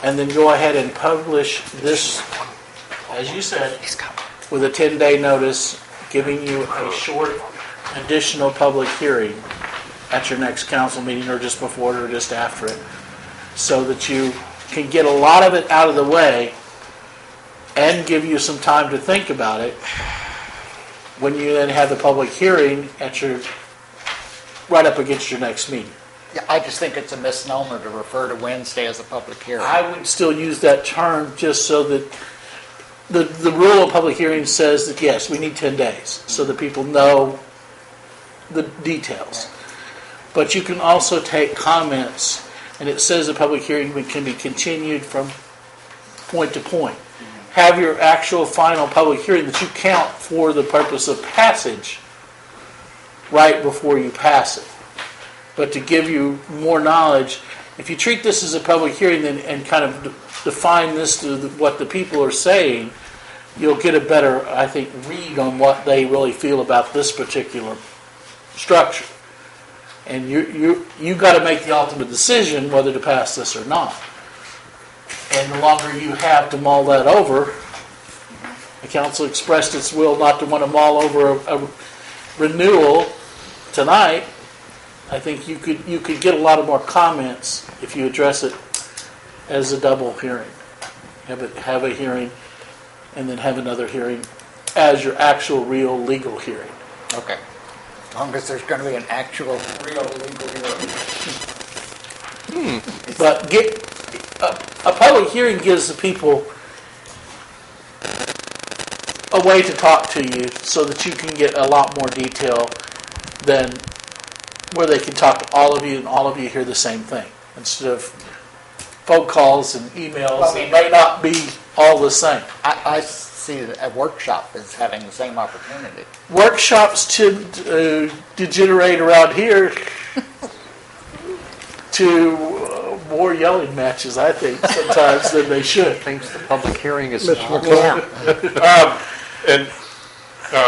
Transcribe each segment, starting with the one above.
and then go ahead and publish this, as you said, with a 10-day notice, giving you a short additional public hearing at your next council meeting or just before it or just after it, so that you can get a lot of it out of the way and give you some time to think about it when you then have the public hearing at your right up against your next meeting. Yeah, I just think it's a misnomer to refer to Wednesday as a public hearing. I would still use that term just so that the rule of public hearing says that yes, we need 10 days so that people know the details. But you can also take comments, and it says a public hearing can be continued from point to point. Have your actual final public hearing that you count for the purpose of passage right before you pass it. But to give you more knowledge, if you treat this as a public hearing and kind of define this to what the people are saying, you'll get a better, I think, read on what they really feel about this particular structure. And you got to make the ultimate decision whether to pass this or not. And the longer you have to mull that over, the council expressed its will not to want to mull over a renewal tonight. I think you could get a lot of more comments if you address it as a double hearing. Have a hearing and then have another hearing as your actual real legal hearing. Okay. As long as there's going to be an actual real legal hearing. But a public hearing gives the people a way to talk to you so that you can get a lot more detail than where they can talk to all of you and all of you hear the same thing. Instead of phone calls and emails, they may not be all the same. I see a workshop as having the same opportunity. Workshops tend to degenerate around here to more yelling matches, I think, sometimes than they should. Thinks the public hearing is And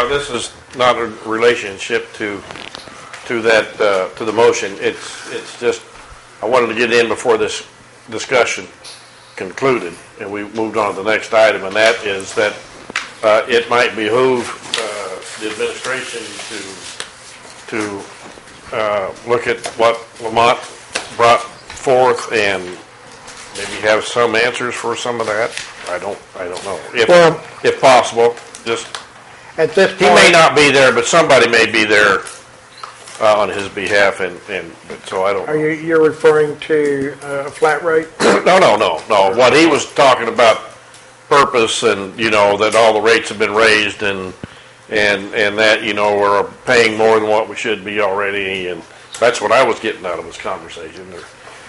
this is not a relationship to the motion. It's just I wanted to get in before this discussion concluded, and we moved on to the next item, and that is that it might behoove the administration to look at what Lamont brought forth and maybe have some answers for some of that. I don't know if possible. Just at this point, he may not be there, but somebody may be there on his behalf, and so I don't. You're referring to a flat rate? No. What he was talking about, purpose, and that all the rates have been raised, and that we're paying more than what we should be already, and that's what I was getting out of his conversation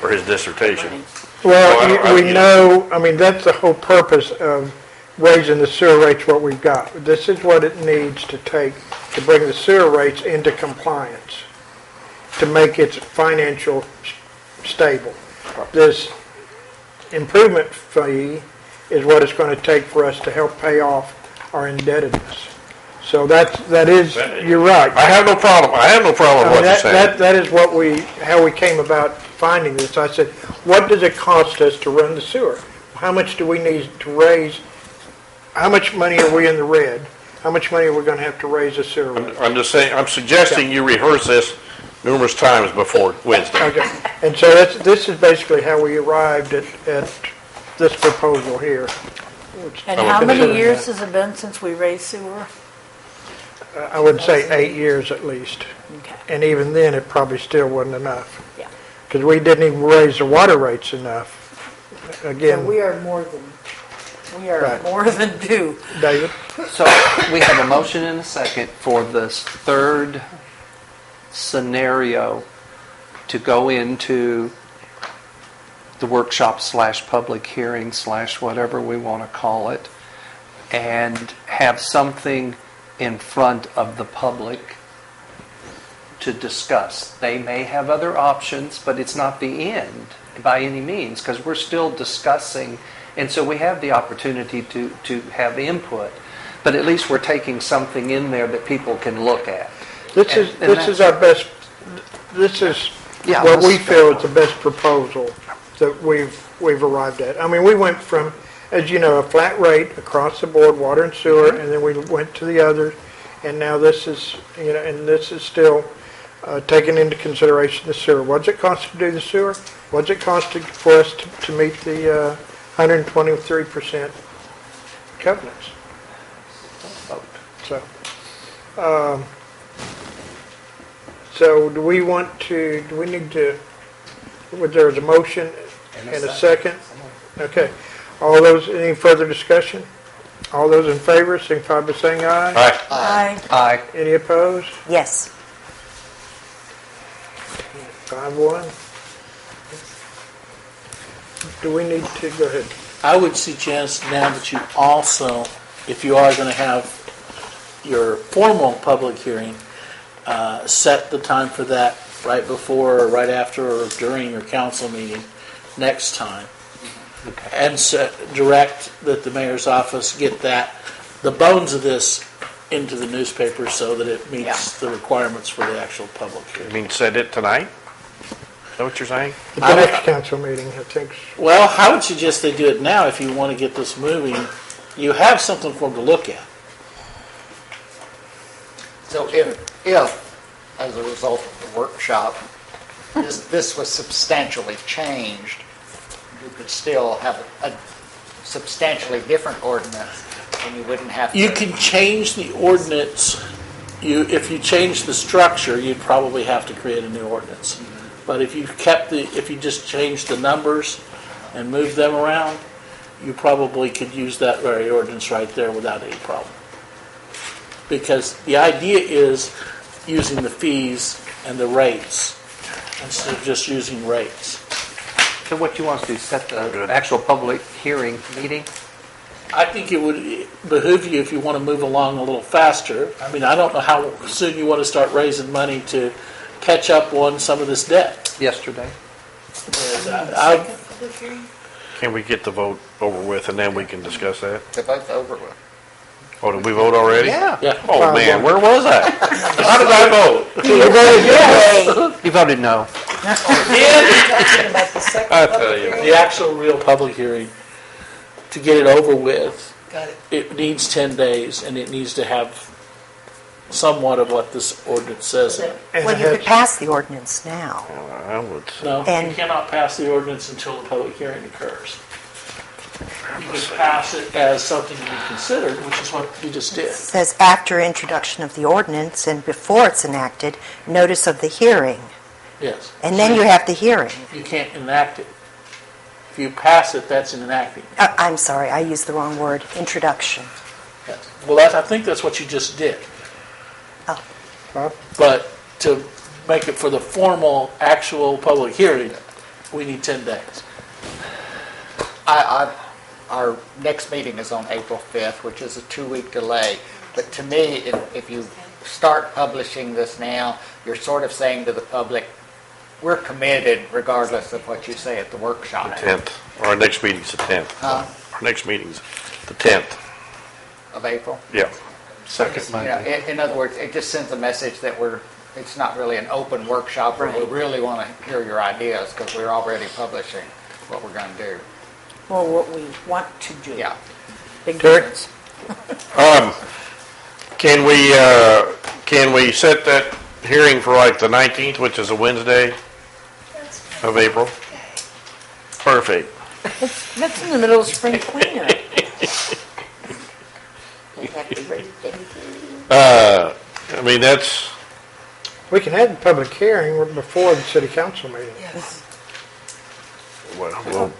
or his dissertation. Well, we know. I mean, that's the whole purpose of raising the sewer rates. What we've got. This is what it needs to take to bring the sewer rates into compliance, to make it financial stable. This improvement fee is what it's going to take for us to help pay off our indebtedness. So that is you're right. I have no problem. with what you're saying. That is how we came about finding this. I said, what does it cost us to run the sewer? How much do we need to raise? How much money are we in the red? How much money are we going to have to raise the sewer rate? I'm just saying. I'm suggesting you rehearse this numerous times before Wednesday. Okay. And so this is basically how we arrived at this proposal here. And how many years has it been since we raised sewer? I would say 8 years at least. Okay. And even then, it probably still wasn't enough. Yeah. Because we didn't even raise the water rates enough. Again, So we are more than due. David? So we have a motion and a second for this third scenario to go into the workshop / public hearing / whatever we want to call it, and have something in front of the public to discuss. They may have other options, but it's not the end by any means, because we're still discussing, and so we have the opportunity to have input, but at least we're taking something in there that people can look at. This is our best. This is what we feel is the best proposal that we've we've arrived at. I mean, we went from, as you know, a flat rate across the board, water and sewer, and then we went to the others, and now this is, and this is still taking into consideration the sewer. What's it cost to do the sewer? What's it cost for us to meet the 123% covenants? So do we need to, there's a motion and a second? Okay. All those, any further discussion? All those in favor, signify by saying aye. Aye. Aye. Aye. Any opposed? Yes. 5-1. Do we need to, go ahead. I would suggest now that you also, if you are going to have your formal public hearing, set the time for that right before or right after or during your council meeting next time. Okay. And direct that the mayor's office get the bones of this into the newspaper so that it meets the requirements for the actual public You hearing. mean set it tonight? Is that what you're saying? The next council meeting, I think. Well, I would suggest they do it now if you want to get this moving. You have something for them to look at. So if, as a result of the workshop, this was substantially changed, you could still have a substantially different ordinance, and you wouldn't have to... You can change the ordinance. If you change the structure, you'd probably have to create a new ordinance. But if you just changed the numbers and moved them around, you probably could use that very ordinance right there without any problem. Because the idea is using the fees and the rates instead of just using rates. So what you want to do, set the actual public hearing meeting? I think it would behoove you if you want to move along a little faster. I mean, I don't know how soon you want to start raising money to catch up on some of this debt. Yesterday. Can we get the vote over with and then we can discuss that? The vote's over with. Oh, did we vote already? Yeah. Yeah. Oh, man, where was I? How did I vote? You voted no. I tell you. The actual real public hearing, to get it over with, it needs 10 days, and it needs to have somewhat of what this ordinance says in it. And Well, it you could has- pass the ordinance now. I would say. No, you And- cannot pass the ordinance until the public hearing occurs. You can pass it as something to be considered, which is what you just did. It says after introduction of the ordinance and before it's enacted, notice of the hearing. Yes. And then you have the hearing. You can't enact it. If you pass it, that's an enacting. I'm sorry, I used the wrong word. Introduction. Yes. Well, I think that's what you just did. Oh. Huh? But to make it for the formal, actual public hearing, we need 10 days. Our next meeting is on April 5th, which is a 2-week delay. But to me, if you start publishing this now, you're sort of saying to the public, we're committed regardless of what you say at the workshop. 10th. Our next meeting's the 10th. Huh? Our next meeting's the 10th. Of April. Yeah. Second You know, Monday. in other words, it just sends a message that it's not really an open workshop where we really want to hear your ideas because we're already publishing what we're going to do. Well, what we want to do. Yeah. Big Terry? difference. Can we set that hearing for like the 19th, which is a Wednesday of April? Perfect. That's in the middle of spring cleanup. I mean, that's, We can have the public hearing before the city council meeting.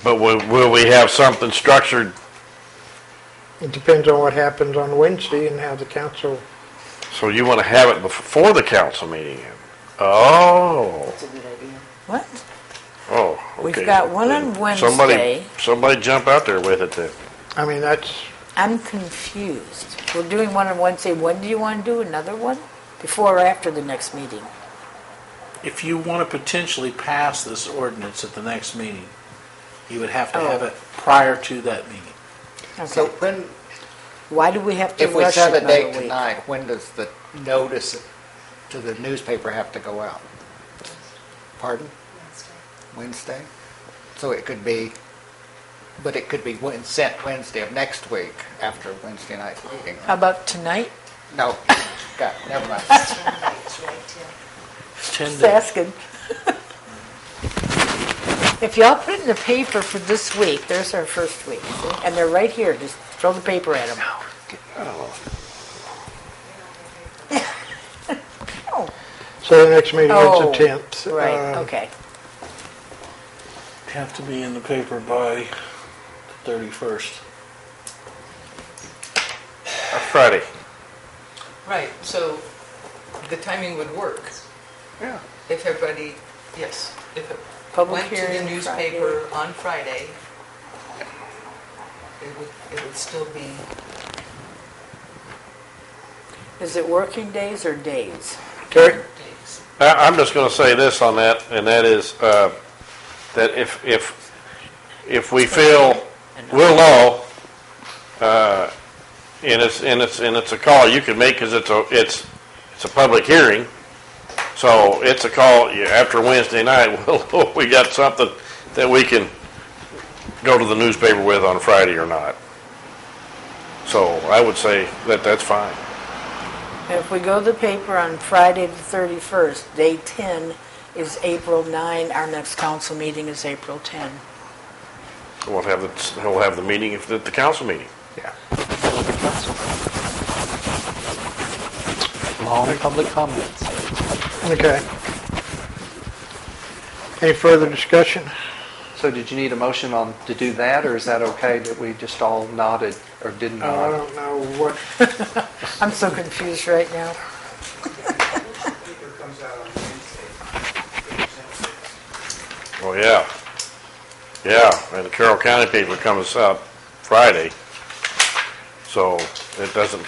but will we have something structured? It depends on what happens on Wednesday and how the council, So you want to have it before the council meeting? Oh, What? oh, okay. We've got one on Wednesday. Somebody jump out there with it then. I mean, that's, I'm confused. We're doing one on Wednesday. When do you want to do another one? Before or after the next meeting? If you want to potentially pass this ordinance at the next meeting, you would have to have it prior to that meeting. So Okay. Why do we have to if we rush set it a date another week? tonight, when does the notice to the newspaper have to go out? Pardon? Wednesday. So it could be But it could be sent Wednesday of next week after Wednesday night meeting. How about tonight? No, God, never mind. 10 Just days. asking. If y'all put it in the paper for this week, there's our first week, see? And they're right here, just throw the paper at them. So the next meeting is Oh, the 10th. Right, okay. Have to be in the paper by the 31st. That's Friday. Right, so the timing would work. Yeah. If everybody, yes, if it Public went to the hearing newspaper on Friday, it would still be, Is it working days or days? Terry? days. I'm just going to say this on that, and that is that if we feel we'll know, and it's a call you can make because it's a public hearing, so it's a call after Wednesday night. Well, we got something that we can go to the newspaper with on Friday or not. So I would say that that's fine. If we go to the paper on Friday the 31st, day 10 is April 9, our next council meeting is April 10. We'll have the meeting at the council meeting. Yeah. Long public comments. Okay. Any further discussion? So did you need a motion to do that, or is that okay that we just all nodded or didn't Oh, I nod? don't know what, I'm so confused right now. Oh, yeah. Yeah, and the Carroll County paper comes out Friday, so it doesn't,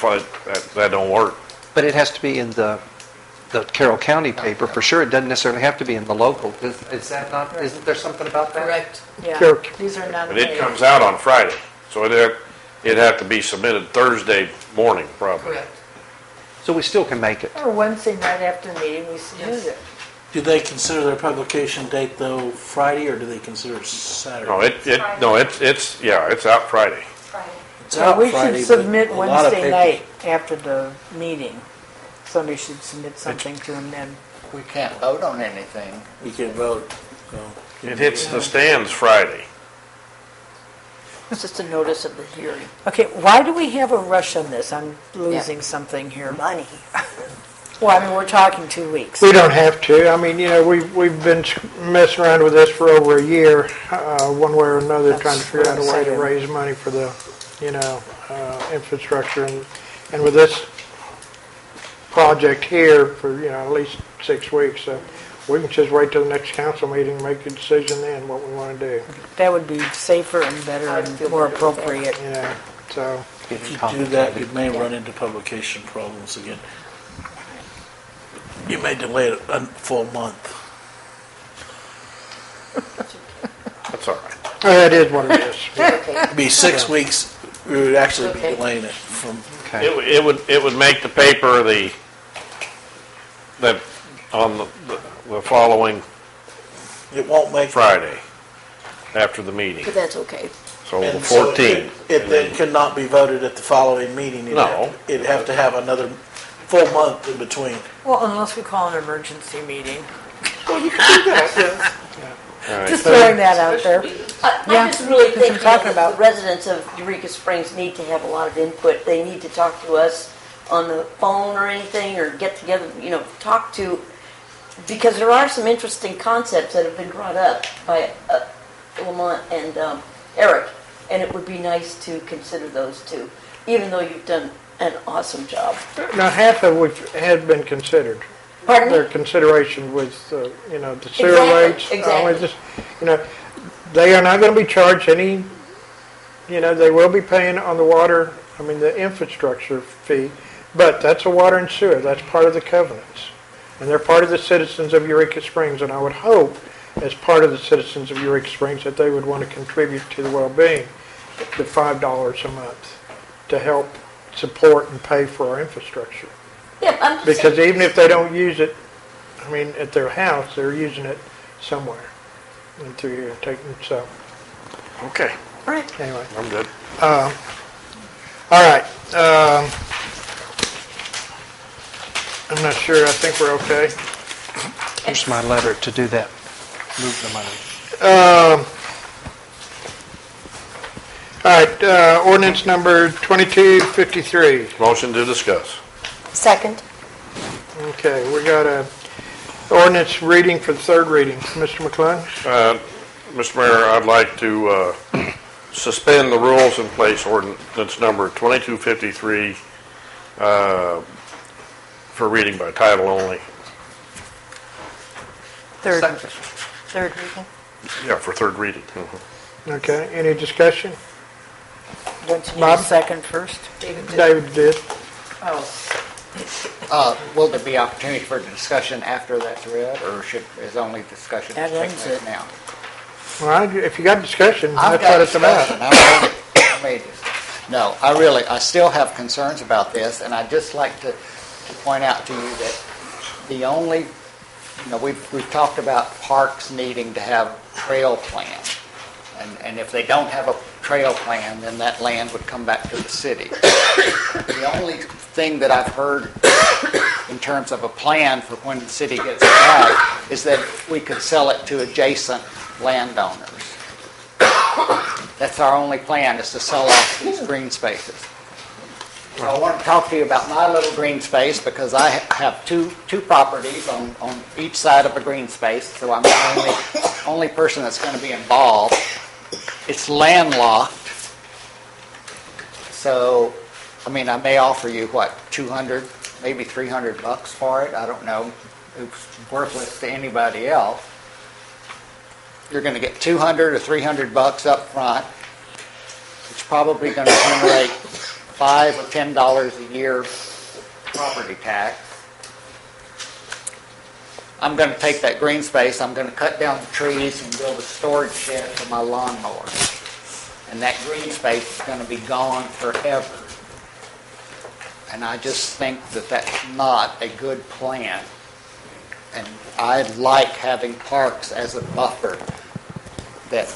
that don't work. But it has to be in the Carroll County paper, for sure. It doesn't necessarily have to be in the local. Is that not, isn't there something about that? Correct. Yeah, Sure. these are not But it paid. comes out on Friday, so it'd have to be submitted Thursday morning, probably. Correct. So we still can make it. Or Wednesday night after the meeting, we submit Yes. it. Do they consider their publication date though Friday, or do they consider it Saturday? No, it's out Friday. It's Yeah, out we Friday, should but submit a lot of Wednesday papers- night after the meeting. Somebody should submit something to them then. We can't vote on anything. You can vote. So. It hits the stands Friday. It's just a notice of the hearing. Okay, why do we have a rush on this? I'm losing something here. Money. Well, I mean, we're talking 2 weeks. we don't have to. I mean, we've been messing around with this for over a year, one way or another, That's trying to figure out a what I'm way to saying. raise money for the, infrastructure. And with this project here for, at least 6 weeks, so we can just wait till the next council meeting and make a decision then what we want to do, That would be safer and better I'd and feel more better with that. appropriate. so. If you do that, you may run into publication problems again. You may delay it a full month. That's all right. It is what it is. It'd be 6 weeks, we would actually be Okay. delaying it from, Okay. It would make the paper that on the following it won't make. Friday after the meeting, But that's okay. so the And so 14th. It then cannot be voted at the following meeting. No. It'd have to have another full month in between. Well, unless we call an emergency meeting. All right. Just throwing that out there. Yeah, I'm just really that's what I'm thinking talking that about. the residents of Eureka Springs need to have a lot of input. They need to talk to us on the phone or anything, or get together, talk to, because there are some interesting concepts that have been brought up by Lamont and Eric, and it would be nice to consider those too, even though you've done an awesome job. Now, half of which had been considered. Pardon me? Their consideration was, the sewer Exactly, rates. exactly. They are not going to be charged any, they will be paying on the water, the infrastructure fee, but that's a water and sewer. That's part of the covenants. And they're part of the citizens of Eureka Springs, and I would hope, as part of the citizens of Eureka Springs, that they would want to contribute to the well-being, the $5 a month, to help support and pay for our infrastructure. Yeah, I'm just Because saying, even if they don't use it, at their house, they're using it somewhere. And through here, so. Okay. Right. Anyway, I'm good. all right. I'm not sure. I think we're okay. Here's my letter to do that. Move the money. All right, ordinance number 2253. Motion to discuss. Second. Okay, we got a ordinance reading for the third reading. Mr. McClung? Mr. Mayor, I'd like to suspend the rules in place ordinance number 2253 for reading by title only. Third. Second. Third reading. Yeah, for third reading. Okay, any discussion? Don't you need Bob? a second first? David did. Oh, Will there be opportunity for discussion after that's read, or is only discussion That taking ends place it. now? Well, if you got discussion, I've that's got what it's discussion. about. I made this. No, I still have concerns about this, and I'd just like to point out to you that the only, we've talked about parks needing to have trail plans. And if they don't have a trail plan, then that land would come back to the city. The only thing that I've heard in terms of a plan for when the city gets it back is that we could sell it to adjacent landowners. That's our only plan, is to sell off these green spaces. So I want to talk to you about my little green space, because I have two properties on each side of a green space, so I'm the only person that's going to be involved. It's landlocked, so, I may offer you, $200, maybe $300 for it, I don't know. It's worthless to anybody else. You're going to get $200 or $300 up front. It's probably going to generate $5 or $10 a year property tax. I'm going to take that green space, I'm going to cut down the trees and build a storage shed for my lawnmower. And that green space is going to be gone forever. And I just think that that's not a good plan. And I like having parks as a buffer that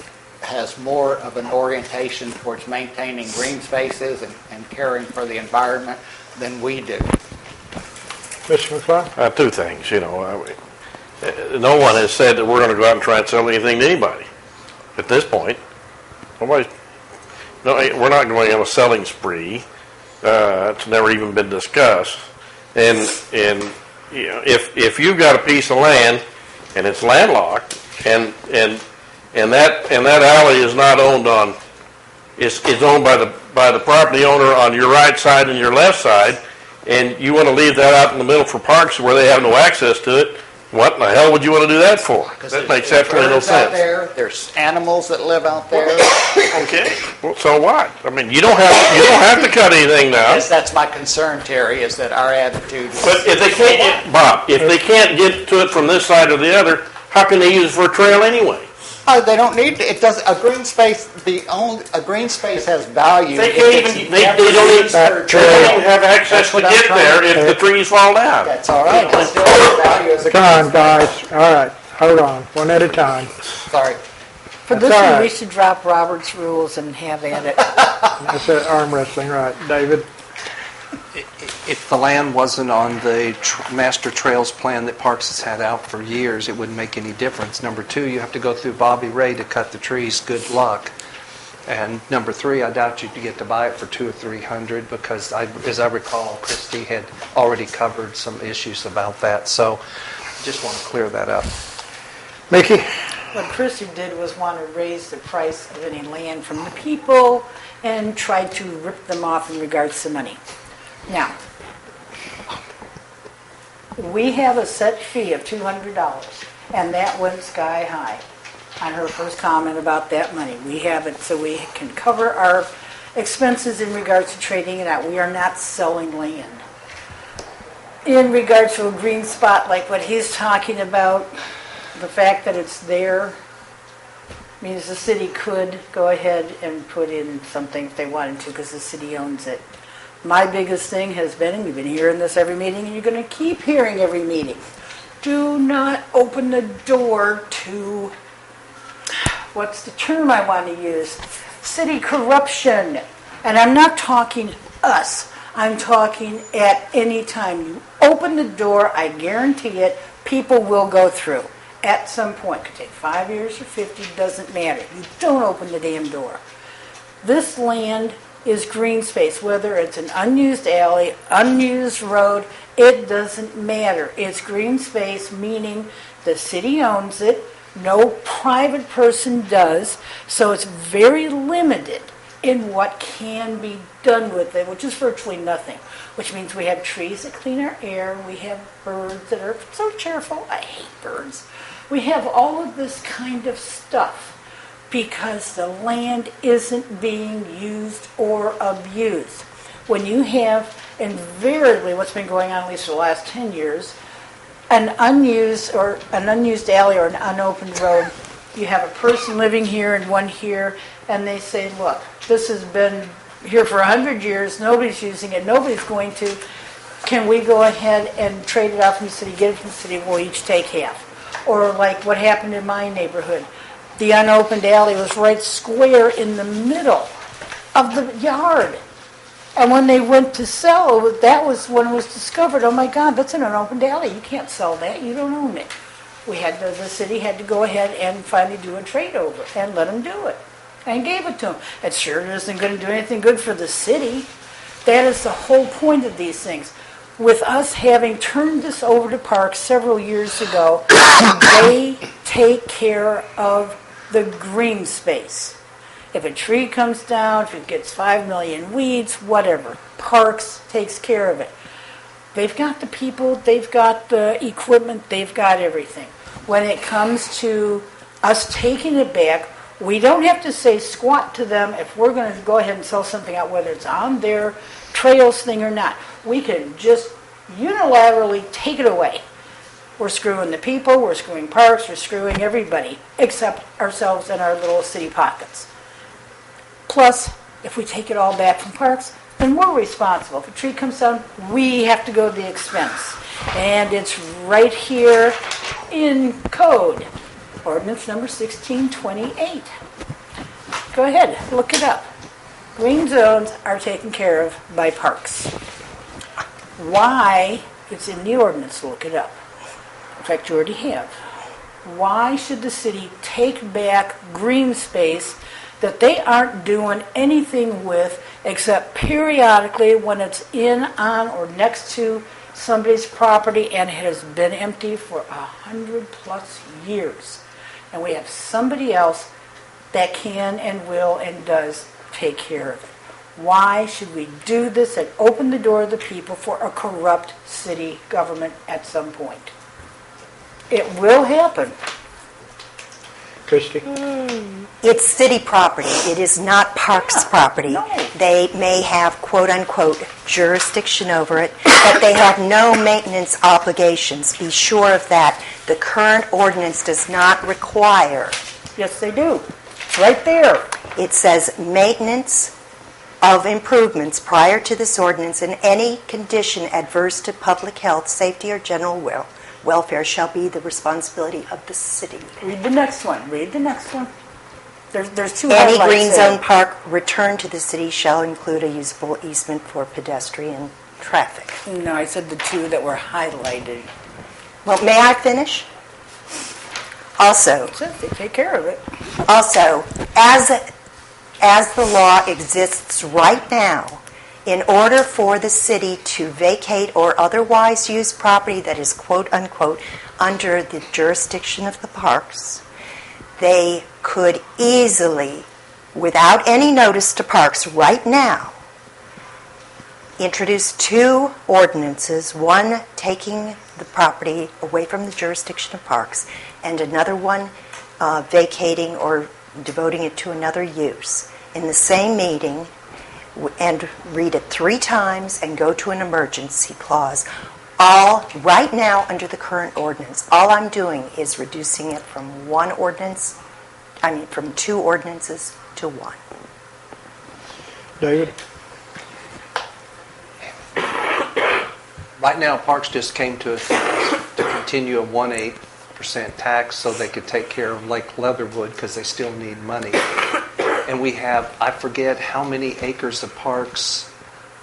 has more of an orientation towards maintaining green spaces and caring for the environment than we do. Mr. McClung? Two things, no one has said that we're going to go out and try and sell anything to anybody at this point. We're not going on a selling spree. It's never even been discussed. And if you've got a piece of land and it's landlocked and that alley is not owned is owned by the property owner on your right side and your left side, and you want to leave that out in the middle for parks where they have no access to it, what in the hell would you want to do that for? That makes absolutely no sense. There's animals that live out there. Okay, well, so what? You don't have to cut anything down. Yes, that's my concern, Terry, is that our attitude is... But if they can't, Bob, if they can't get to it from this side or the other, how can they use it for a trail anyway? Oh, they don't need it. Does a green space? A green space has value. They can't even. They don't even have access to get there if the trees fall down. That's all right. It still has value as a Come on, green guys. All right, hold on, one at a time. space. Sorry. For That's this all one, right. we should drop Robert's rules and have at it. That's that arm wrestling, right. David? If the land wasn't on the master trails plan that Parks has had out for years, it wouldn't make any difference. Number two, you have to go through Bobby Ray to cut the trees. Good luck. And number three, I doubt you'd get to buy it for $200 or $300 because, as I recall, Christie had already covered some issues about that. So, just want to clear that up. Mickey? What Christie did was want to raise the price of any land from the people and try to rip them off in regards to money. Now, we have a set fee of $200, and that went sky high on her first comment about that money. We have it so we can cover our expenses in regards to trading it out. We are not selling land. In regards to a green spot like what he's talking about, the fact that it's there means the city could go ahead and put in something if they wanted to because the city owns it. My biggest thing has been, and we've been hearing this every meeting, and you're going to keep hearing every meeting, do not open the door to, what's the term I want to use, City corruption. And I'm not talking us. I'm talking at any time. You open the door, I guarantee it, people will go through at some point. It could take 5 years or 50, doesn't matter. You don't open the damn door. This land is green space, whether it's an unused alley, unused road, it doesn't matter. It's green space, meaning the city owns it, no private person does, so it's very limited in what can be done with it, which is virtually nothing. Which means we have trees that clean our air, we have birds that are so cheerful, I hate birds. We have all of this kind of stuff because the land isn't being used or abused. When you have invariably what's been going on at least for the last 10 years, an unused alley or an unopened road, you have a person living here and one here, and they say, look, this has been here for 100 years, nobody's using it, nobody's going to, can we go ahead and trade it out from the city, get it from the city, we'll each take half. Or like what happened in my neighborhood. The unopened alley was right square in the middle of the yard. And when they went to sell, that was when it was discovered, oh my God, that's an unopened alley. You can't sell that. You don't own it. The city had to go ahead and finally do a trade over and let them do it. And gave it to them. It sure isn't going to do anything good for the city. That is the whole point of these things. With us having turned this over to Parks several years ago, they take care of the green space. If a tree comes down, if it gets 5 million weeds, whatever, Parks takes care of it. They've got the people, they've got the equipment, they've got everything. When it comes to us taking it back, we don't have to say squat to them if we're going to go ahead and sell something out, whether it's on their trails thing or not. We can just unilaterally take it away. We're screwing the people, we're screwing Parks, we're screwing everybody, except ourselves and our little city pockets. Plus, if we take it all back from Parks, then we're responsible. If a tree comes down, we have to go to the expense. And it's right here in code, ordinance number 1628. Go ahead, look it up. Green zones are taken care of by Parks. Why? It's in the ordinance, look it up. In fact, you already have. Why should the city take back green space that they aren't doing anything with except periodically when it's in, on, or next to somebody's property and it has been empty for 100+ years? And we have somebody else that can and will and does take care of it. Why should we do this and open the door to the people for a corrupt city government at some point? It will happen. Christie? It's city property. It is not Parks property. No. They may have, quote unquote, jurisdiction over it, but they have no maintenance obligations. Be sure of that. The current ordinance does not require. Yes, they do. It's right there. It says maintenance of improvements prior to this ordinance in any condition adverse to public health, safety, or general welfare shall be the responsibility of the city. Read the next one. Read the next one. There's two Any highlights green there. zone park returned to the city shall include a usable easement for pedestrian traffic. No, I said the two that were highlighted. Well, may I finish? Also, It says they take care of it. as the law exists right now, in order for the city to vacate or otherwise use property that is quote unquote under the jurisdiction of the parks, they could easily, without any notice to Parks right now, introduce two ordinances, one taking the property away from the jurisdiction of Parks and another one vacating or devoting it to another use in the same meeting, and read it 3 times and go to an emergency clause. All right now under the current ordinance, all I'm doing is reducing it from from 2 ordinances to 1. David? Right now, Parks just came to us to continue a 1/8% tax so they could take care of Lake Leatherwood because they still need money. And And we have, I forget how many acres of parks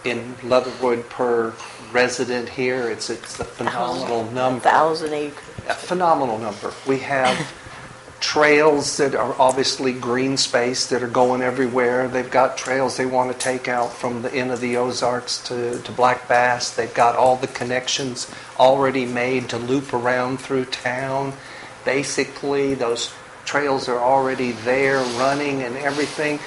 in Leatherwood per resident here. It's a phenomenal number. 1,000 acres. A phenomenal number. We have trails that are obviously green space that are going everywhere. They've got trails they want to take out from the end of the Ozarks to Black Bass. They've got all the connections already made to loop around through town. Basically, those trails are already there running and everything.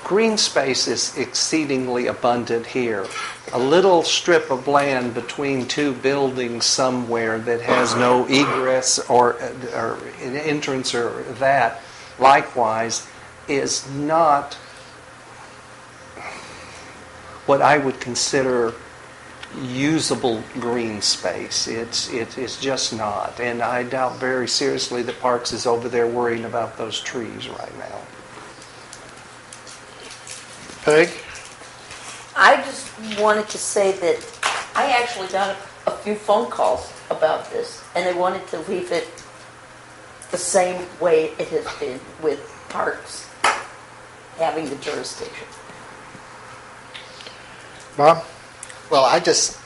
Green space is exceedingly abundant here. A little strip of land between two buildings somewhere that has no egress or an entrance or that, likewise, is not what I would consider usable green space. It's just not. And I doubt very seriously that Parks is over there worrying about those trees right now. Peg? I just wanted to say that I actually got a few phone calls about this, and they wanted to leave it the same way it has been with Parks having the jurisdiction. Bob? Well, I just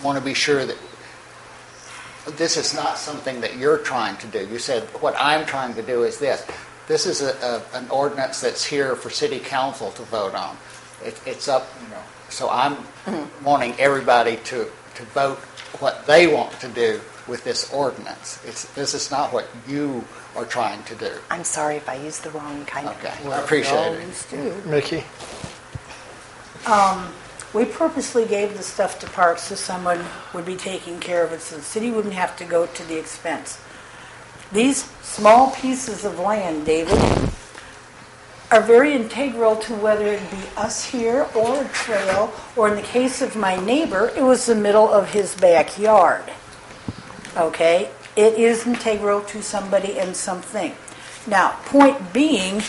want to be sure that this is not something that you're trying to do. You said what I'm trying to do is this. This is an ordinance that's here for city council to vote on. It's up, so I'm wanting everybody to vote what they want to do with this ordinance. This is not what you are trying to do. I'm sorry if I used the wrong kind of Okay, word. I appreciate it. Always do. Mickey? We purposely gave the stuff to Parks so someone would be taking care of it, so the city wouldn't have to go to the expense. These small pieces of land, David, are very integral to whether it be us here or a trail, or in the case of my neighbor, it was the middle of his backyard. Okay? It is integral to somebody and something. Now, point being,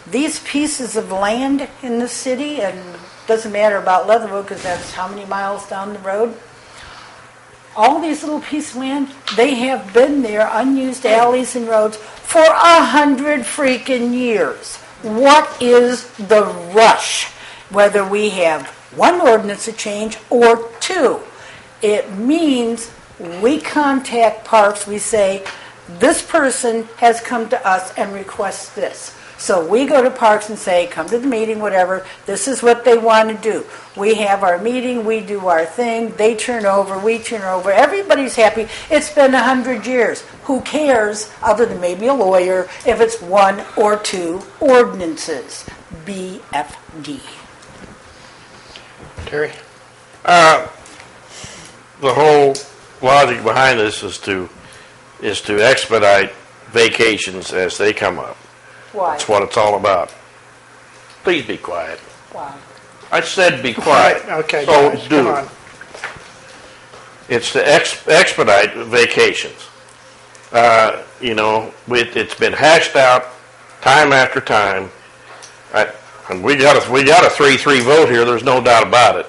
these pieces of land in the city, and doesn't matter about Leatherwood because that's how many miles down the road, all these little pieces of land, they have been there, unused alleys and roads, for 100 freaking years. What is the rush? Whether we have one ordinance to change or two. It means we contact Parks, we say, this person has come to us and requests this. So we go to Parks and say, come to the meeting, whatever, this is what they want to do. We have our meeting, we do our thing, they turn over, we turn over, everybody's happy. It's been 100 years. Who cares, other than maybe a lawyer, if it's one or two ordinances? BFD. Terry? The whole logic behind this is to expedite vacations as they come up. Why? That's what it's all about. Please be quiet. Wow. I said be quiet. Okay, So guys, do come it. on. It's to expedite vacations. It's been hashed out time after time, and we got a 3-3 vote here. There's no doubt about it.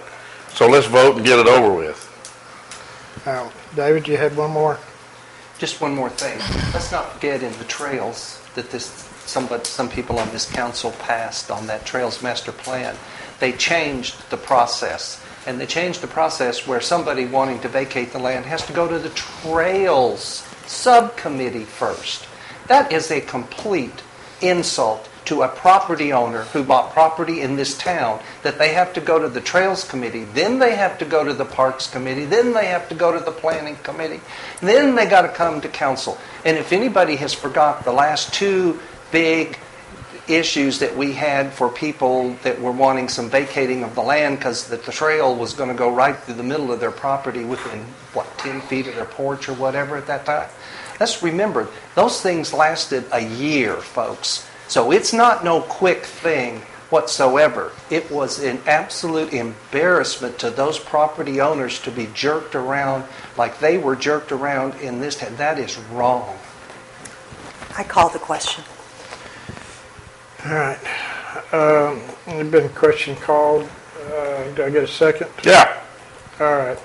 So let's vote and get it over with. David, you had one more? Just one more thing. Let's not forget in the trails that some people on this council passed on that Trails Master Plan. They changed the process. And they changed the process where somebody wanting to vacate the land has to go to the Trails Subcommittee first. That is a complete insult to a property owner who bought property in this town, that they have to go to the Trails Committee, then they have to go to the Parks Committee, then they have to go to the Planning Committee, then they got to come to council. And if anybody has forgot the last two big issues that we had for people that were wanting some vacating of the land because the trail was going to go right through the middle of their property within, 10 feet of their porch or whatever at that time. Let's remember, those things lasted a year, folks. So it's not no quick thing whatsoever. It was an absolute embarrassment to those property owners to be jerked around like they were jerked around in this town. That is wrong. I call the question. All right. There's been a question called. Do I get a second? Yeah. All right.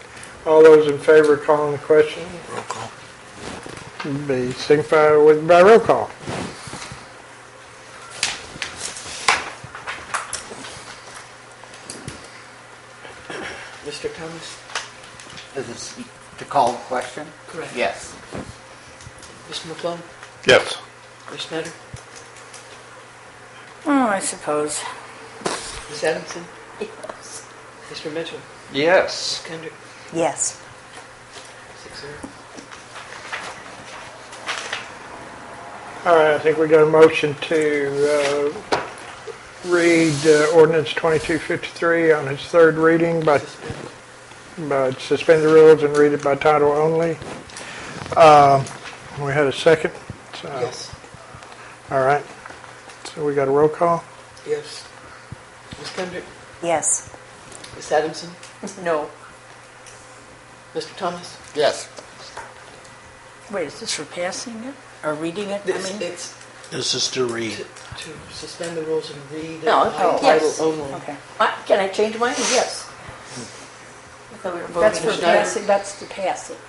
All those in favor of calling the question? Roll call. Be signify by roll call. Mr. Thomas? Is this to call the question? Correct. Yes. Mr. McClung? Yes. Ms. Snyder? Oh, I suppose. Ms. Adamson? Yes. Mr. Mitchell? Yes. Ms. Kendrick? Yes. 6-0. All right, I think we got a motion to read ordinance 2253 on its third reading by suspend the rules and read it by title only. We had a second. So, Yes. all right. So we got a roll call. Yes. Ms. Kendrick? Yes. Ms. Adamson? No. Mr. Thomas? Yes. Wait, is this for passing it or reading it? It's This is to read. to suspend the rules and read No, by title yes. only. Okay. Can I change mine? Yes. I thought we were That's voting. for passing, that's to pass it.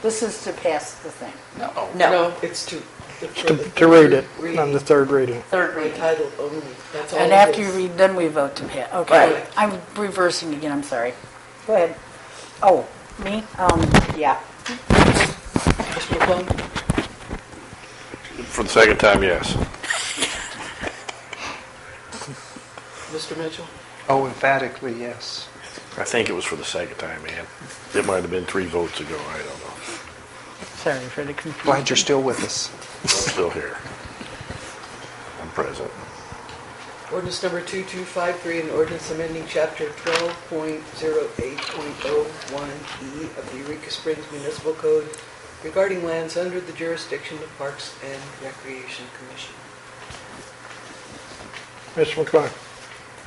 This is to pass the thing. No. No, No, it's to To read it on the third reading. third by reading. title only. That's all. And it after is. you read, then we vote to pass. Okay. Right. I'm reversing again, I'm sorry. Go ahead. Oh, me? Yeah. Mr. McClung? For the second time, yes. Mr. Mitchell? Oh, emphatically, yes. I think it was for the second time, man. It might have been 3 votes ago, I don't know. Sorry for the confusion. Glad you're still with us. I'm still here. I'm present. Ordinance number 2253, an ordinance amending chapter 12.08.01E of the Eureka Springs Municipal Code regarding lands under the jurisdiction of Parks and Recreation Commission. Mr. McClung.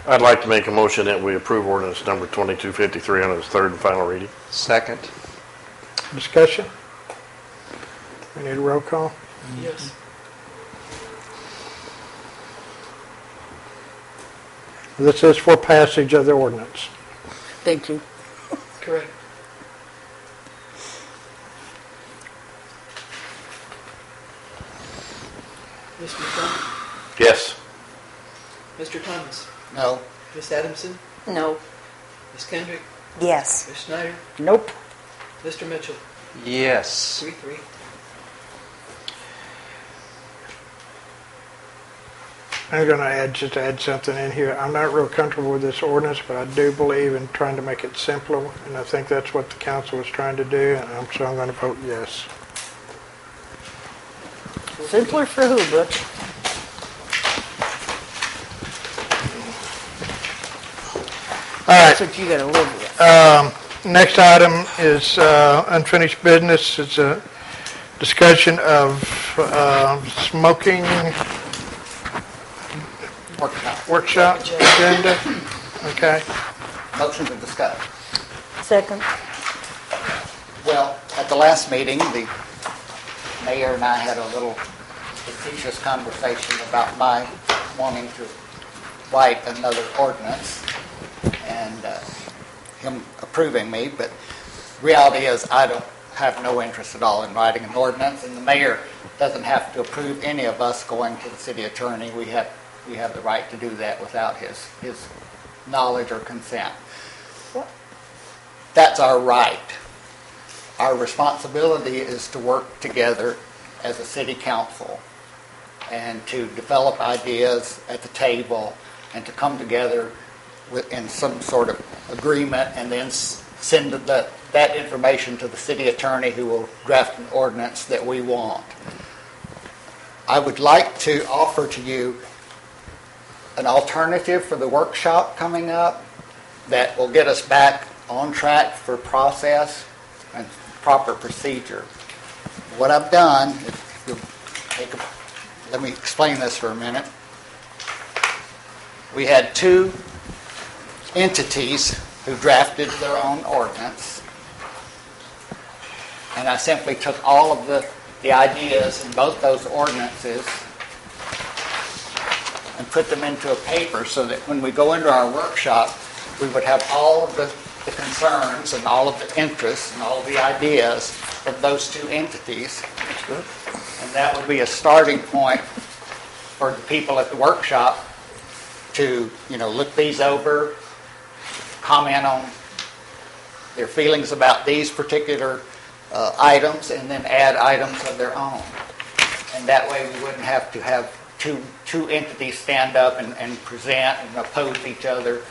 I'd like to make a motion that we approve ordinance number 2253 on its third and final reading. Second. Discussion? We need a roll call. Yes. This is for passage of the ordinance. Thank you. Correct. Mr. McClung? Yes. Mr. Thomas? No. Ms. Adamson? No. Ms. Kendrick? Yes. Ms. Snyder? Nope. Mr. Mitchell? Yes. 3-3. I'm going to just add something in here. I'm not real comfortable with this ordinance, but I do believe in trying to make it simpler, and I think that's what the council is trying to do, and so I'm going to vote yes. Simpler for who, Butch? All right. That's what you gotta live with. Next item is unfinished business. It's a discussion of smoking workshop agenda. Okay. Motion to discuss. Second. Well, at the last meeting, the mayor and I had a little facetious conversation about my wanting to write another ordinance and him approving me, but reality is I don't have no interest at all in writing an ordinance, and the mayor doesn't have to approve any of us going to the city attorney. We have the right to do that without his knowledge or consent. That's our right. Our responsibility is to work together as a city council and to develop ideas at the table and to come together in some sort of agreement and then send that information to the city attorney who will draft an ordinance that we want. I would like to offer to you an alternative for the workshop coming up that will get us back on track for process and proper procedure. What I've done, if you'll let me explain this for a minute. We had 2 entities who drafted their own ordinance, and I simply took all of the ideas in both those ordinances and put them into a paper so that when we go into our workshop, we would have all of the concerns and all of the interests and all of the ideas of those 2 entities. That's good. And that would be a starting point for the people at the workshop to, look these over, comment on their feelings about these particular items and then add items of their own. And that way we wouldn't have to have two entities stand up and present and oppose each other,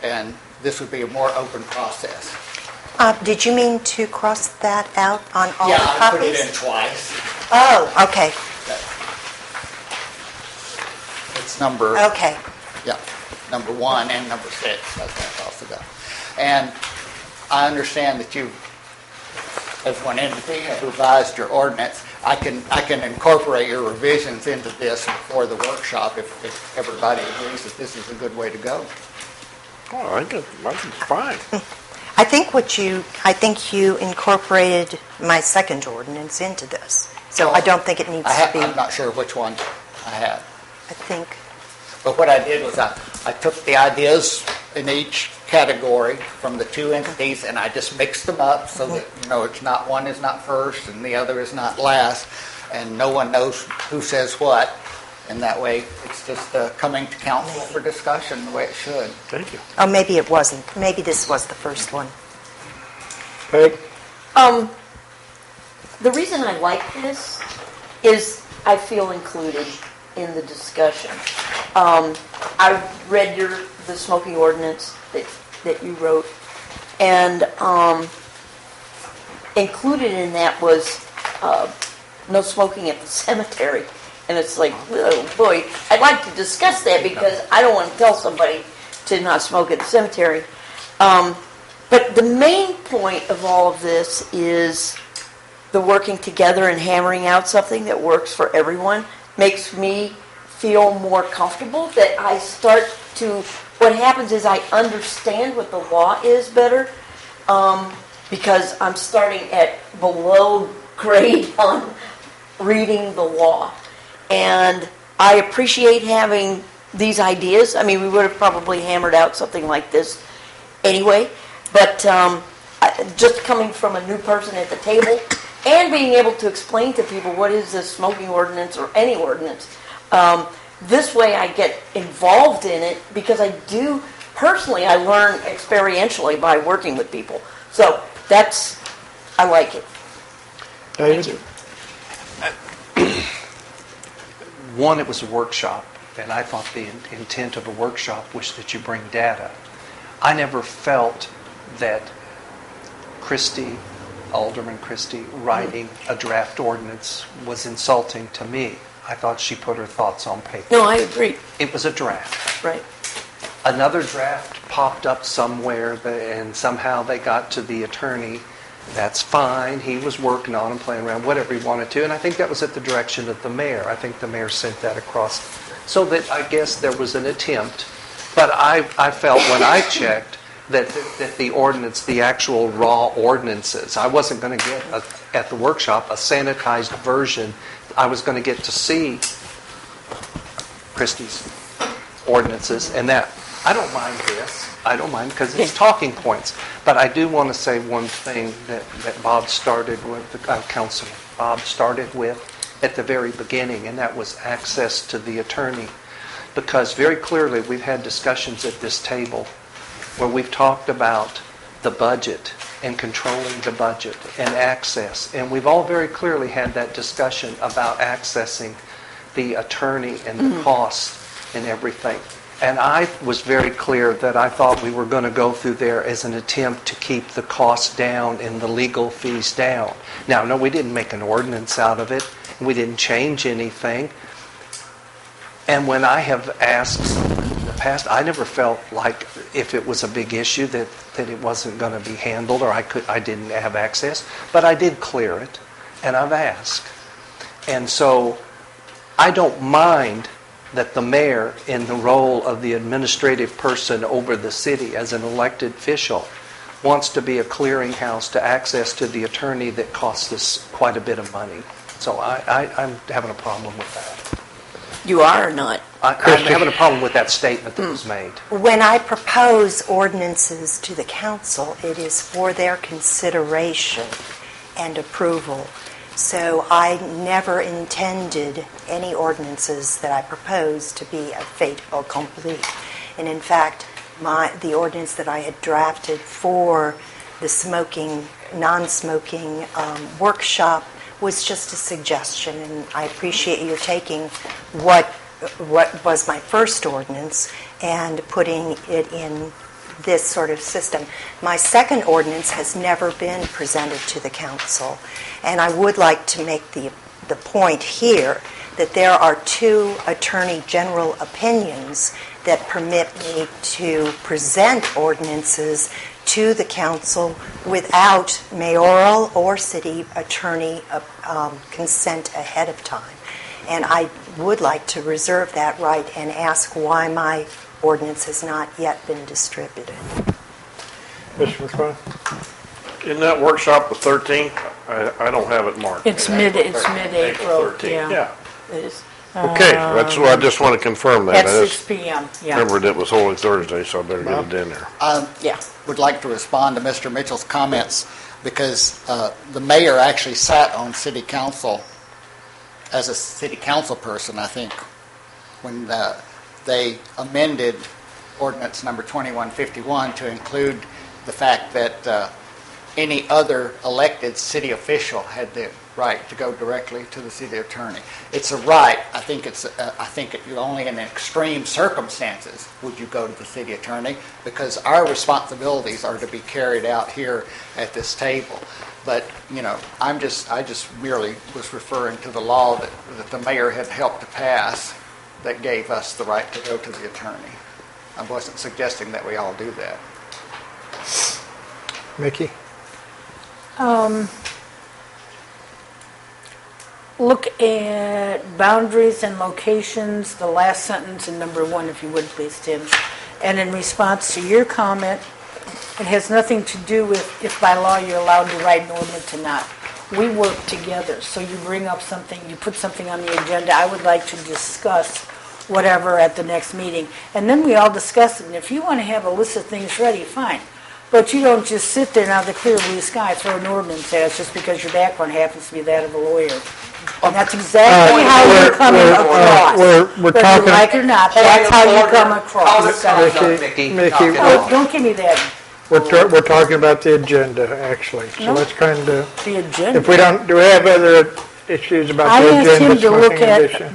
and this would be a more open process. Did you mean to cross that out on all the Yeah, I put it copies? in twice. Oh, okay, It's number, okay. yeah, number 1 and number 6. That's also got. And I understand that you, as one entity, have revised your ordinance. I can incorporate your revisions into this for the workshop if everybody agrees that this is a good way to go. Oh, I think it's fine. I think you incorporated my second ordinance into this, so I don't think it needs to be, I'm not sure which one I had. I think, But what I did was I took the ideas in each category from the two entities and I just mixed them up so that, it's not, one is not first and the other is not last, and no one knows who says what. And that way it's just coming to council for discussion the way it should. Thank you. oh, maybe it wasn't. Maybe this was the first one. Peg? The reason I like this is I feel included in the discussion. I read the smoking ordinance that you wrote, and included in that was no smoking at the cemetery. And it's like, oh boy, I'd like to discuss that because I don't want to tell somebody to not smoke at the cemetery. But the main point of all of this is the working together and hammering out something that works for everyone makes me feel more comfortable, that I start to, what happens is I understand what the law is better, because I'm starting at below grade on reading the law. And I appreciate having these ideas. I mean, we would have probably hammered out something like this anyway, but just coming from a new person at the table and being able to explain to people what is this smoking ordinance or any ordinance, this way I get involved in it because I do, personally, I learn experientially by working with people. So I like it. David? One, it was a workshop, and I thought the intent of a workshop was that you bring data. I never felt that Alderman Christie, writing a draft ordinance was insulting to me. I thought she put her thoughts on paper. No, I agree. It was a draft. Right. Another draft popped up somewhere, and somehow they got to the attorney. That's fine. He was working on and playing around, whatever he wanted to. And I think that was at the direction of the mayor. I think the mayor sent that across. So that I guess there was an attempt. But I felt when I checked that the ordinance, the actual raw ordinances, I wasn't going to get at the workshop a sanitized version. I was going to get to see Christie's ordinances, and that I don't mind this. I don't mind because it's talking points. But I do want to say one thing that Bob started with, Councilman Bob started with at the very beginning, and that was access to the attorney. Because very clearly we've had discussions at this table where we've talked about the budget and controlling the budget and access. And we've all very clearly had that discussion about accessing the attorney and the costs and everything. And I was very clear that I thought we were going to go through there as an attempt to keep the costs down and the legal fees down. Now, no, we didn't make an ordinance out of it. We didn't change anything. And when I have asked in the past, I never felt like if it was a big issue that it wasn't going to be handled or I didn't have access. But I did clear it, and I've asked. And so I don't mind that the mayor, in the role of the administrative person over the city as an elected official, wants to be a clearinghouse to access to the attorney that costs us quite a bit of money. So I'm having a problem with that. You are or not? I'm having a problem with that statement that was made. When I propose ordinances to the council, it is for their consideration and approval. So I never intended any ordinances that I proposed to be a fait accompli. And in fact, the ordinance that I had drafted for the smoking, non-smoking workshop was just a suggestion, and I appreciate you taking what was my first ordinance and putting it in this sort of system. My second ordinance has never been presented to the council, and I would like to make the point here that there are 2 Attorney General opinions that permit me to present ordinances to the council without mayoral or city attorney consent ahead of time. And I would like to reserve that right and ask why my ordinance has not yet been distributed. Mr. McClung? In that workshop, the 13th, I don't have it marked. It's mid-April, April 13th. yeah. It is. Okay, that's what I just want to confirm that. At I 6 just p.m., yeah. remembered it was Holy Thursday, so I better get it in there. Yeah. Would like to respond to Mr. Mitchell's comments because the mayor actually sat on city council as a city council person, I think, when they amended ordinance number 2151 to include the fact that any other elected city official had the right to go directly to the city attorney. It's a right. I think only in extreme circumstances would you go to the city attorney, because our responsibilities are to be carried out here at this table. But I just merely was referring to the law that the mayor had helped to pass that gave us the right to go to the attorney. I wasn't suggesting that we all do that. Mickey? Look at boundaries and locations, the last sentence in number 1, if you would please, Tim. And in response to your comment, it has nothing to do with if by law you're allowed to write an ordinance or not. We work together. So you bring up something, you put something on the agenda, I would like to discuss whatever at the next meeting. And then we all discuss it. And if you want to have a list of things ready, fine. But you don't just sit there now, the clear blue sky, throw an ordinance at us just because your background happens to be that of a lawyer. And that's exactly how you come across. We're Whether talking. you like it or not, that's how you come across. Mickey, Oh, don't give me that, we're talking about the agenda, actually. So No. let's kind of, the agenda. if we don't, do we have other issues about I the asked agenda? him to look smoking edition?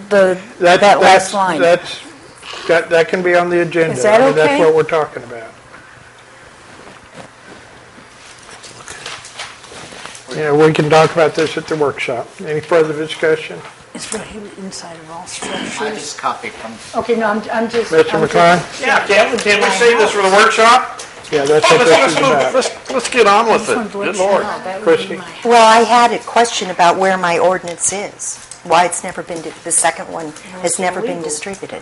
at that last line. That can be on the agenda. Is that I mean, okay? That's what we're talking about. We can talk about this at the workshop. Any further discussion? It's prohibited inside of all I structures. just copied from. Okay, no, I'm just. Mr. I'm McClung? just- Yeah, can we save this for the workshop? Yeah, that's what this is about. Let's get on I with just it. wanted to let Good you Lord. know, that would Christie? be my- Well, I had a question about where my ordinance is, why it's never been, the second one has never been distributed.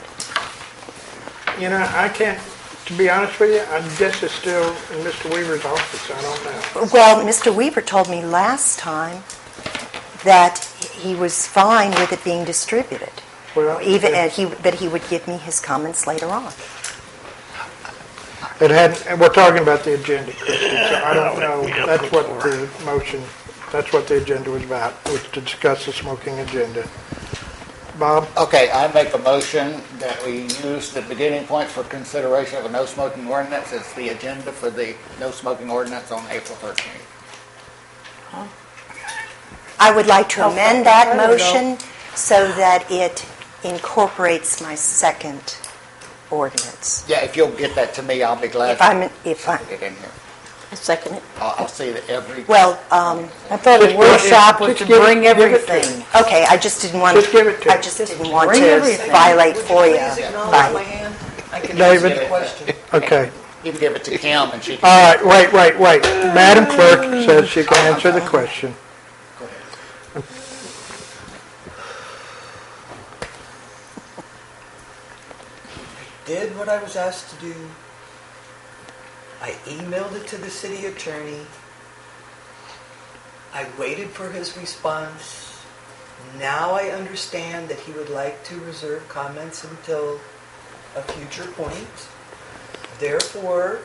I can't, to be honest with you, I guess it's still in Mr. Weaver's office. I don't know. Well, Mr. Weaver told me last time that he was fine with it being distributed, Well, but he would give me his comments later on. it hadn't, and we're talking about the agenda, Christie, so I don't know. That's what the motion, that's what the agenda was about, was to discuss the smoking agenda. Bob? Okay, I make a motion that we use the beginning point for consideration of a no smoking ordinance as the agenda for the no smoking ordinance on April 13th. I would like to amend that There we go. motion so that it incorporates my second ordinance. Yeah, if you'll get that to me,Ll be glad If to I, put it in here. I second it. I'll see that every. well, I thought a workshop was to bring everything. okay, I just didn't want Just give it to I him. just didn't want bring to everything. violate FOIA. Please acknowledge my by- hand. I can David? ask you a question. Okay. You can give it to Kim and she can. All right, wait. Madam Clerk says she can answer the question. Go ahead. Did what I was asked to do. I emailed it to the city attorney. I waited for his response. Now I understand that he would like to reserve comments until a future point. Therefore,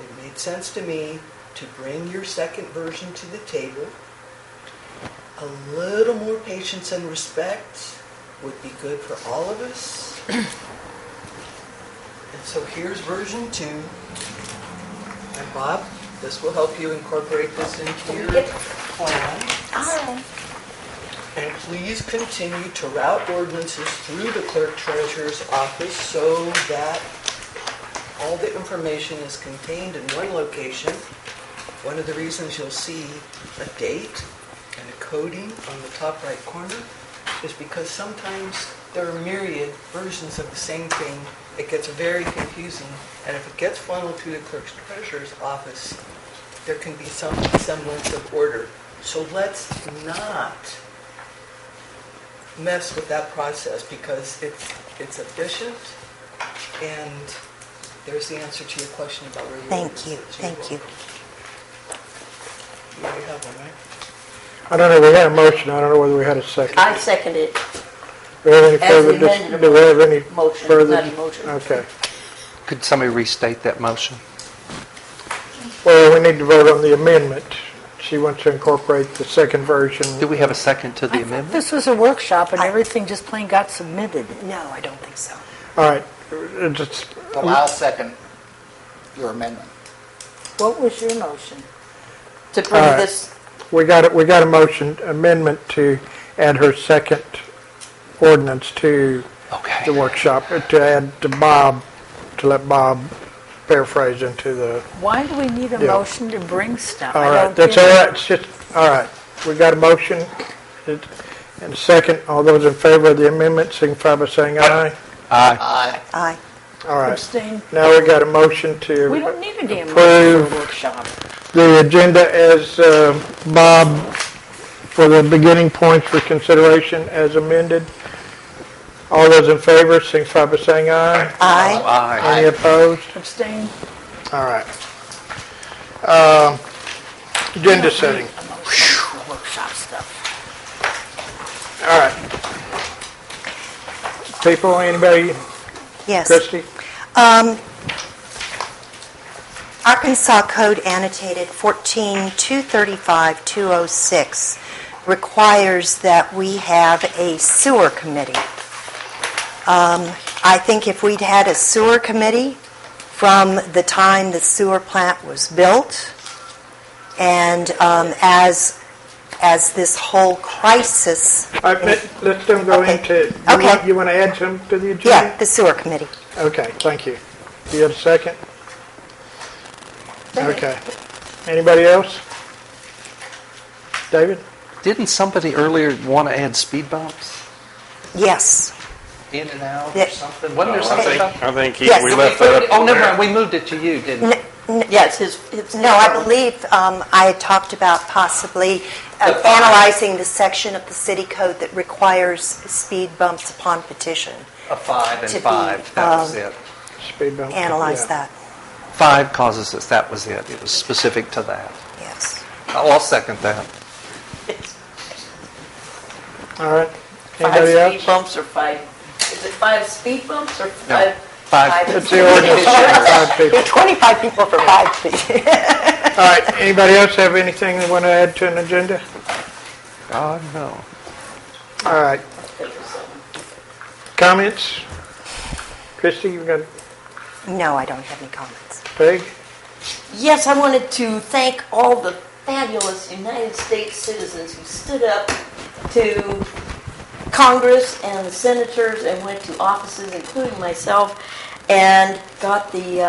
it made sense to me to bring your second version to the table. A little more patience and respect would be good for all of us. And so here's version 2. And Bob, This will help you incorporate this into your plan. And please continue to route ordinances through the clerk treasurer's office so that all the information is contained in one location. One of the reasons you'll see a date and a coding on the top right corner is because sometimes there are myriad versions of the same thing. It gets very confusing, and if it gets funneled through the clerk treasurer's office, there can be some semblance of order. So let's not mess with that process because it's efficient, and there's the answer to your question about where you Thank you, thank you. You already have one, right? I don't know, we had a motion, I don't know whether we had a second. I second it. Do we have any As further, the amended do we have any motion, further? not a motion. Okay. Could somebody restate that motion? Well, we need to vote on the amendment. She wants to incorporate the second version. Do we have a second to the I thought amendment? this was a workshop and everything just plain got submitted. No, I don't think so. All right. Just, Well, I'll second your amendment. What was your motion? To bring All right. this, we got a motion amendment to add her second ordinance to Okay. the workshop, to add to Bob, to let Bob paraphrase into the, Why do we need a Yeah. motion to bring stuff? all I right, don't that's get all it. right, it's just, all right. We got a motion and a second. All those in favor of the amendment signify by saying aye. Aye. Aye. Aye. All right. Abstain. Now we got a motion to We don't need a damn motion approve for a workshop. the agenda as Bob, for the beginning points for consideration as amended. All those in favor signify by saying aye. Aye. Aye. Any opposed? Abstain. All right. Agenda setting. A motion for workshop stuff. All right. People, anybody? Yes. Christie? Arkansas Code Annotated 14235-206 requires that we have a sewer committee. I think if we'd had a sewer committee from the time the sewer plant was built, and as this whole crisis, All right, let's don't go Okay. into, Okay. you want to add something to the agenda? yeah, the sewer committee. Okay, thank you. Do you have a second? Okay. Anybody else? David? Didn't somebody earlier want to add speed bumps? Yes. In and out Yeah. or something? Wasn't there something about? I think Yes. we left that up to Oh, never Larry. mind, we moved it to you, didn't we? yes, his. No, I believe I had talked about possibly The five. analyzing the section of the city code that requires speed bumps upon petition. A 5 and To be, 5, that was it. Speed bump? Analyze Yeah. that, 5 causes this, that was it. It was specific to that. yes. I'll second that. All right. Five Anybody speed else? bumps or five, is it 5 speed bumps or No. 5? 5. It's the ordinance. Five people. 25 people for 5 feet. All right, anybody else have anything they want to add to an agenda? God, no. All right. Comments? Christie, you got No, I don't have any comments. Peg? Yes, I wanted to thank all the fabulous United States citizens who stood up to Congress and the senators and went to offices, including myself, and got the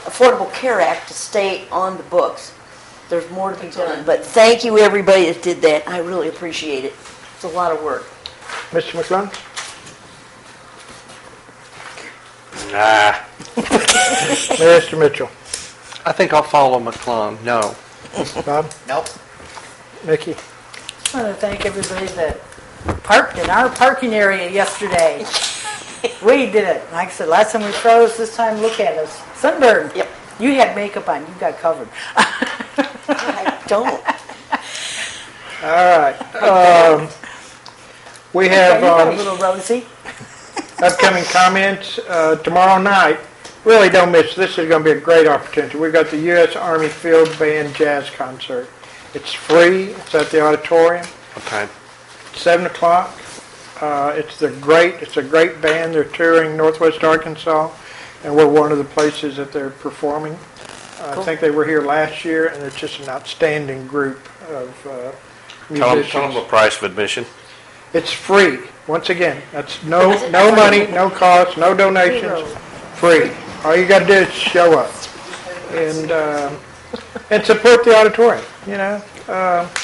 Affordable Care Act to stay on the books. There's more to be done, but thank you everybody that did that. I really appreciate it. It's a lot of work. Mr. McClung? Nah. Mr. Mitchell? I think I'll follow McClung. No. Bob? Nope. Mickey? I want to thank everybody that parked in our parking area yesterday. We did it. Like I said, last time we froze, this time look at us. Sunburn. Yep. You had makeup on. You got covered. I don't. All right. We have You got a little rosy. upcoming comments tomorrow night. Really don't miss. This is going to be a great opportunity. We've got the U.S. Army Field Band Jazz Concert. It's free. It's at the auditorium. Okay. 7 o'clock. It's a great band. They're touring Northwest Arkansas. and we're one of the places that they're performing. I think they were here last year, and it's just an outstanding group of Tell musicians. them the price of admission. It's free. Once again, that's no money, no cost, no donations, free. All you got to do is show up and support the auditorium. You know.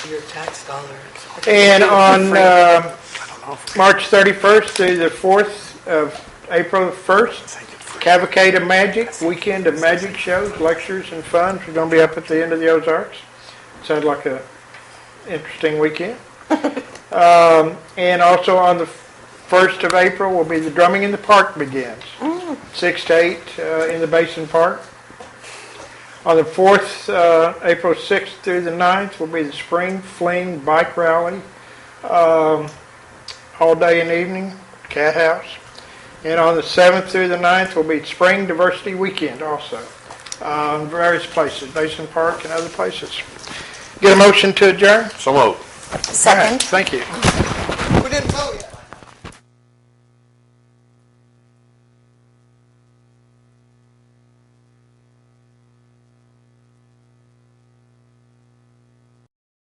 Your tax dollars. And on March 31st through the 4th of April 1st, Cavalcade of Magic, weekend of magic shows, lectures, and fun. We're going to be up at the end of the Ozarks. Sounds like a interesting weekend. And also on the 1st of April will be the Drumming in the Park begins, 6 to 8 in the Basin Park. On the 4th, April 6th through the 9th will be the Spring Fling Bike Rally, all day and evening, Cat House. And on the 7th through the 9th will be Spring Diversity Weekend also, in various places, Basin Park and other places. Get a motion to adjourn? So moved. Second. Thank you. We didn't vote yet.